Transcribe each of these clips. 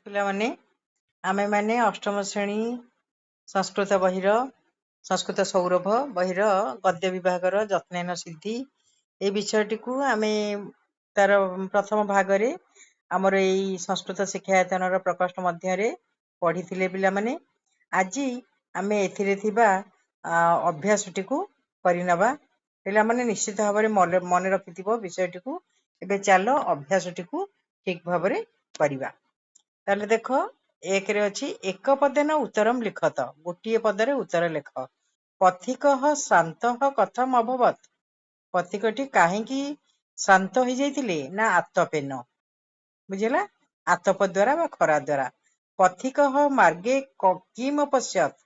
ପିଲାମାନେ ଆମେମାନେ ଅଷ୍ଟମ ଶ୍ରେଣୀ ସଂସ୍କୃତ ବହିର ସଂସ୍କୃତ ସୌରଭ ବହିର ଗଦ୍ୟ ବିଭାଗର ଯତ୍ନାନ ସିଦ୍ଧି এই ବିଷୟଟିକୁ ଆମେ ତାର ପ୍ରଥମ ଭାଗରେ ଆମର ଏଇ ସଂସ୍କୃତ ଶିକ୍ଷାୟତନର ପ୍ରକୋଷ୍ଠ ମଧ୍ୟରେ ପଢିଥିଲେ ପିଲାମାନେ। ଆଜି ଆମେ ଏଥିରେ ଥିବା ଅଭ୍ୟାସଟିକୁ କରିନେବା। ପିଲାମାନେ ନିଶ୍ଚିତ ଭାବରେ ମନେ ରଖିଥିବ ବିଷୟଟିକୁ। ଏବେ ଚାଲ ଅଭ୍ୟାସଟିକୁ ଠିକ ଭାବରେ କରିବା। ତାହେଲେ ଦେଖ, ଏକରେ ଅଛି ଏକ ପଦେନ ଉତ୍ତରମ୍ ଲିଖତ, ଗୋଟିଏ ପଦରେ ଉତ୍ତର ଲେଖ। ପଥିକଃ ଶ୍ରାନ୍ତଃ କଥମ୍ ଅଭବତ୍, ପଥିକଟି କାହିଁକି ଶ୍ରାନ୍ତ ହେଇଯାଇଥିଲେ? ନା ଆତପେନ, ବୁଝିଲା, ଆତପ ଦ୍ୱାରା ବା ଖରା ଦ୍ୱାରା। ପଥିକଃ ମାର୍ଗେ କିମ୍ ଅପଶ୍ୟତ୍,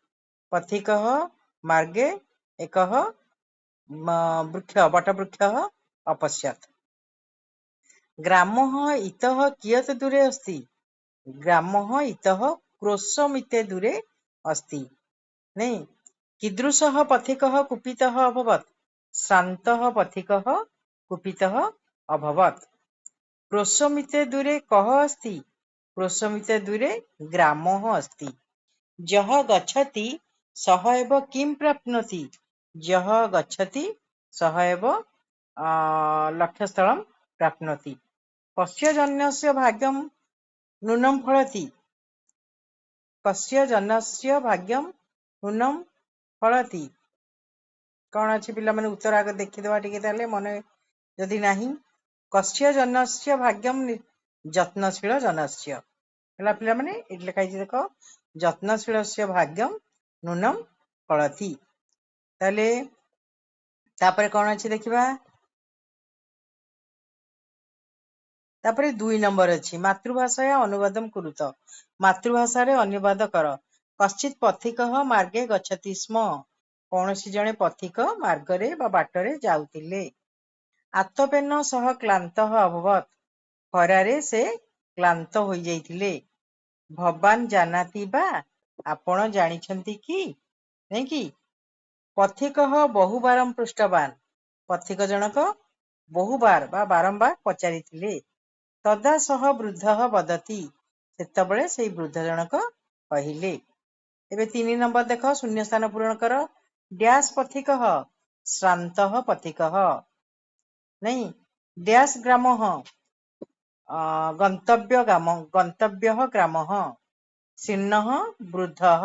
ପଥିକଃ ମାର୍ଗେ एकः ବଟବୃକ୍ଷः अपश्यत्। ग्रामः इतः कियत् दूरे अस्ति, ग्रामः इतः क्रोशमिते दूरे अस्ति। नहीं, कीदृशः पथिकः कुपितः अभवत्, श्रान्तः पथिकः कुपितः अभवत्। क्रोशमिते दूरे कः अस्ति, क्रोशमिते दूरे ग्रामः अस्ति। यः गच्छति सः एव किं प्राप्नोति, यः गच्छति सः एव लक्ष्यस्थलं प्राप्नोति। कस्य जनस्य भाग्यं नूनं फलति, कस्य जनस्य भाग्यं नूनं फलति। कौन अच्छी पिला मैंने उत्तर आगे देखीदेवा टिके ताले मन जदि नाही। कस्य जनस्य भाग्यम यत्नशील जनस्य, है पिला मैंने ये लिखाई देख, यत्नशीलस्य भाग्यम नूनम फलति। ताले तापरे कौन अच्छी देखिबा। तापरे 2 नंबर अच्छी मातृभाषा अनुवादम कुरुत, मातृभाषा रे अनुवाद कर। कश्चित पथिकः मार्गे गच्छति स्म, कौनसी जने पथिक मार्गरे बा बाटरे जाउतिले। आतपेन सह क्लान्तः अभवत्, खरारे से क्लांत होई जाइतिले। भवान जानाति बा, आपण जानिछंती कि नहीं कि। पथिकः बहुबारम पृष्ठवान, पथिक जनक बहुबार बा बारंबार पचारिथिले। तदा सह वृद्धः वदति, सेतबळे सेई वृद्ध जनक कहिले। एबे 3 नंबर देख, शून्य स्थान पूरण कर। डैश पथिकः श्रान्तः पथिकः, नहीं, डैश ग्रामः गन्तव्यः ग्रामः, शीर्णः वृद्धः,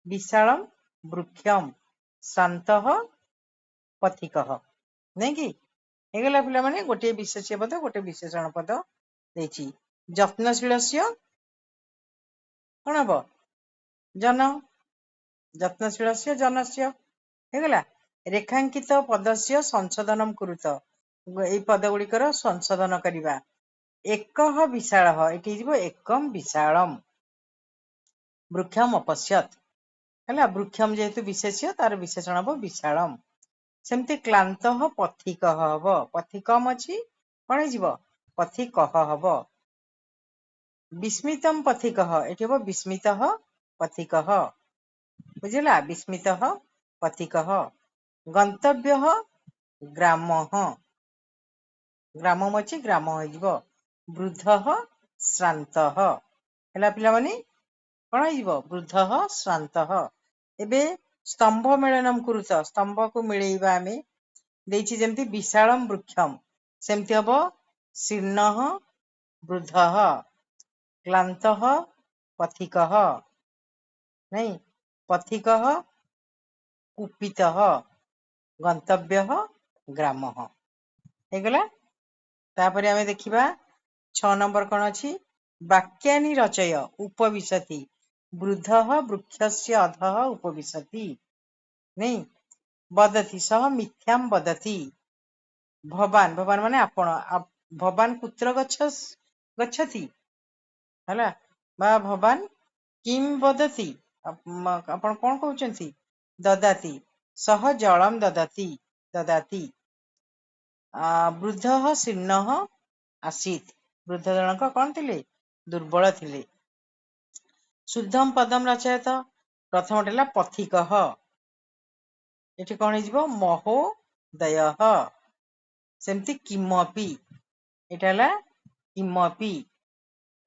विशालम वृक्षम, श्रान्तः पथिकः, नहीं कि। हेगला पिला माने गोटे विशेष्य पद गोटे विशेषण पद देछि। यत्नशीलस्य कोन हबो, जन, यत्नशीलस्य जनस्य हेगला। रेखांकित पदस्य संशोधनम कुरुत, एई पद गुड़िकर संशोधन करिबा। एकः विशालः, एठी जिवो एकम विशालम, वृक्षम अपश्यत्, हैला, वृक्षम जेहेतु विशेष्य तार विशेषण हबो विशालम। सेमति क्लान्तः पथिकः हबो, पथिकम अछि कोन जिवो पथिकः हबो। विस्मितम पथिकः, एठी हबो विस्मितः पथिकः, बुझिला, विस्मितः पथिकः। गन्तव्यः ग्रामः, ग्रामम अछि ग्राम हो जिवो। वृद्धः श्रान्तः, हैला पिला माने कोन हो जिवो वृद्धः श्रान्तः। एबे स्तंभ मेलनम कुरुत, स्तंभ को मिलेइबा आमे देछि जेमति विशालम वृक्षम, सेमति हबो शीर्णः वृद्धः, क्लान्तः पथिकः, नहीं, पथिकः कुपितः, गन्तव्यः ग्रामः। हेगला। तापरे आमे देखिबा 6 नंबर कोन अछि। वाक्यानि रचय उपविशति, वृद्धः वृक्षस्य अधः उपविशति, नहीं, वदति सह मिथ्याम वदति। भवान, भवान माने आपण, भवान कुत्र गच्छति, हैला, बा भवान किम वदति, आपण कोन कहउचंती। ददाति, सह जलम ददाति, ददाति। वृद्धः शीर्णः आसीत्, वृद्ध जनक कौन थिले, दुर्बल थिले। शुद्धम पदम रचयत, प्रथम टेला पथिकः, एठी कौन हिजबो महोदयः, सेमति किमपि, एटा हला किमपि,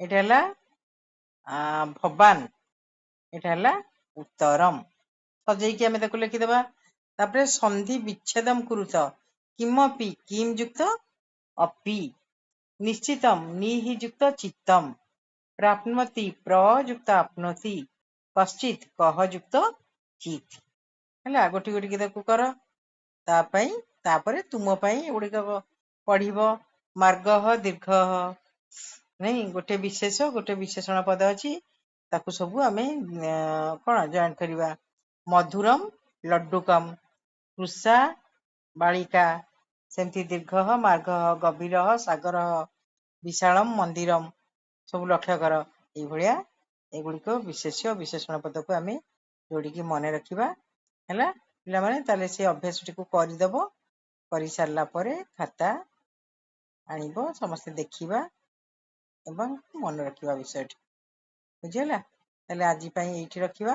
एटा हला ଭବାନ ଏଇଟା ହେଲା ଉତ୍ତରମ୍। ସଜେଇକି ଆମେ ତାକୁ ଲେଖିଦେବା। ତାପରେ ସନ୍ଧି ବିଚ୍ଛେଦମ୍ କୁରୁତ କିମପି କିମ୍ ଯୁକ୍ତ ଅପି ନିଶ୍ଚିତମ୍ ନିହି ଯୁକ୍ତ ଚିତ୍ତମ୍ ପ୍ରାପ୍ନୋତି ପ୍ର ଯୁକ୍ତ ଆପ୍ନୋତି କଶ୍ଚିତ୍ କହ ଯୁକ୍ତ ଚିତ୍। ହେଲା, ଗୋଟି ଗୋଟିକି ତାକୁ କର। ତାପରେ ତୁମ ପାଇଁ ଏଗୁଡିକ ପଢିବ। ମାର୍ଗଃ ଦୀର୍ଘଃ, ନାଇଁ, ଗୋଟେ ବିଶେଷ ଗୋଟେ ବିଶେଷଣ ପଦ ଅଛି, ତାକୁ ସବୁ ଆମେ କଣ ଜଏଣ୍ଟ କରିବା। ମଧୁରମ୍ ଲଡ୍ଡୁକମ୍, କୃଷା ବାଳିକା, ସେମିତି ଦୀର୍ଘଃ ମାର୍ଗଃ, ଗଭୀରଃ ସାଗରଃ, ବିଶାଳମ୍ ମନ୍ଦିରମ୍, ସବୁ ଲକ୍ଷ୍ୟ କର। ଏଇଭଳିଆ ଏଗୁଡିକ ବିଶେଷ୍ୟ ବିଶେଷଣ ପଦକୁ ଆମେ ଯୋଡ଼ିକି ମନେ ରଖିବା। ହେଲା ପିଲାମାନେ, ତାହେଲେ ସେ ଅଭ୍ୟାସଟିକୁ କରିଦେବ। କରିସାରିଲା ପରେ ଖାତା ଆଣିବ, ସମସ୍ତେ ଦେଖିବା ଏବଂ ମନେ ରଖିବା ବିଷୟଟି। ବୁଝିହେଲା? ତାହେଲେ ଆଜି ପାଇଁ ଏଇଠି ରଖିବା।